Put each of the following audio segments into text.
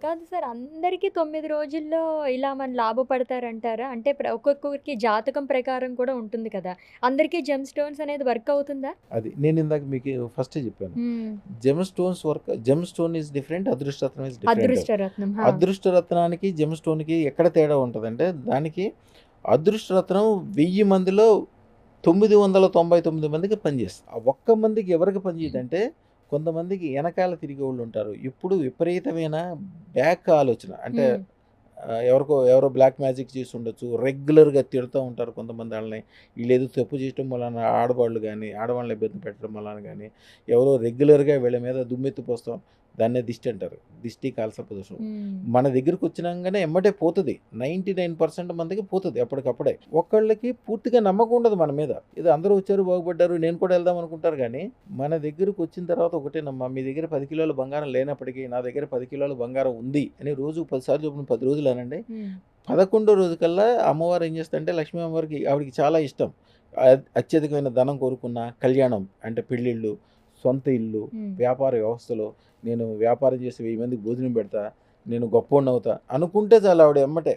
కాదు సార్. అందరికి 9 రోజుల్లో ఇలా మన లాభపడతారంటారా? అంటే ఒక్కొక్కరికి జాతకం ప్రకారం కూడా ఉంటుంది కదా! అందరికీ జెమ్ స్టోన్స్ అనేది వర్క్ అవుతుందా? అది నేను ఇందాక మీకు ఫస్టే చెప్పాను. హ్మ్. Gem stone is different. అదృష్టరత్నం ఈస్ డిఫరెంట్. అదృష్టరత్నం. ఆ! అదృష్టరత్నానికి, జెమ్ స్టోన్‌కి ఎక్కడ తేడా ఉంటదంటే, దానికి అదృష్టరత్నం 1000 మందిలో 999 మందికి పనిచేస్తది. ఆ ఒక్క మందికి ఎవరికి పనిచేయదంటే, కొంతమందికి ఎనకాల తిరిగేవాళ్ళుంటారు. ఎప్పుడు విపరీతమైన బ్యాక్ ఆలోచన. అంటే హ్మ్. ఎవరో బ్లాక్ మ్యాజిక్ చేసుండొచ్చు. రెగ్యులర్‌గా తిడతా ఉంటారు కొంతమంది ఆళ్ళని. ఈళ్ళేదో తప్పు చేయటం వలన ఆడవాళ్ళు గాని, ఆడవాళ్ళని ఇబ్బంది పెట్టడం వలన గాని, ఎవరో రెగ్యులర్‌గా వీళ్ళ మీద దుమ్మెత్తి పోస్తాం. దాన్నే దిష్టి అంటారు. దిష్టి, కాలసర్ప దోషం. హ్మ్. మన దగ్గరకొచ్చినంగానే ఎమ్మటే పోతది. 99% మందికి పోతది అప్పటికప్పుడే. ఒక్కళ్ళకి పూర్తిగా నమ్మకం ఉండదు మన మీద. ఏదో అందరూ వచ్చారు, బాగుపడ్డారు, నేను కూడా ఎళ్దాం అనుకుంటారు గానీ, మన దగ్గరకొచ్చిన తర్వాత ఒకటేనమ్మా, మీ దగ్గర 10 కిలోల బంగారం లేనప్పటికీ, నా దగ్గర 10 కిలోల బంగారం ఉంది అని రోజుకి 10 సార్లు చొప్పున 10 రోజులు అనండి. హ్మ్. 11 రోజుకల్లా అమ్మవారు ఏం చేస్తదంటే, లక్ష్మీ అమ్మవారికి ఆవిడకి చాలా ఇష్టం. అత్యధికమైన ధనం కోరుకున్న, కళ్యాణం అంటే పెళ్ళిళ్ళు, సొంత ఇల్లు, హ్మ్. వ్యాపార వ్యవస్థలో నేను వ్యాపారం చేసి 1000 మందికి భోజనం పెడతా, నేను గొప్పోడినవుతా అనుకుంటే చాలు ఆవిడ ఎమ్మటే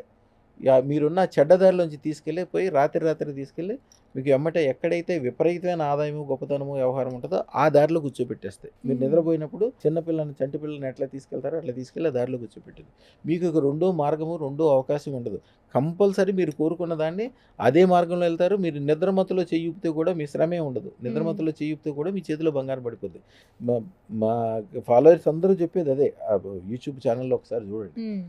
మీరున్న చెడ్డ దారిలోంచి తీసుకెళ్ళి పోయి రాత్రి రాత్రి తీసుకెళ్ళి మీకు ఎమ్మటే ఎక్కడైతే విపరీతమైన ఆదాయము, గొప్పతనము, వ్యవహారం ఉంటదో ఆ దారిలో కూర్చోపెట్టేస్తాయి. మీరు హ్మ్. నిద్రపోయినప్పుడు చిన్న పిల్లని, చంటి పిల్లని ఎట్లా తీసుకెళ్తారో అట్లా తీసుకెళ్ళి ఆ దారిలో కూర్చోపెట్టింది. మీకు ఇక రెండో మార్గము, రెండో అవకాశం ఉండదు. కంపల్సరీ మీరు కోరుకున్న దాన్ని అదే మార్గంలో ఎళ్తారు. మీరు నిద్రమత్తులో చెయ్యూపితే కూడా మీ శ్రమే ఉండదు. హ్మ్. నిద్రమత్తులో చెయ్యూపితే కూడా మీ చేతిలో బంగారం పడిపోద్ది. మా మా ఫాలోవర్స్ అందరూ చెప్పేది అదే. యూట్యూబ్ ఛానెల్‌లో ఒకసారి చూడండి. హ్మ్.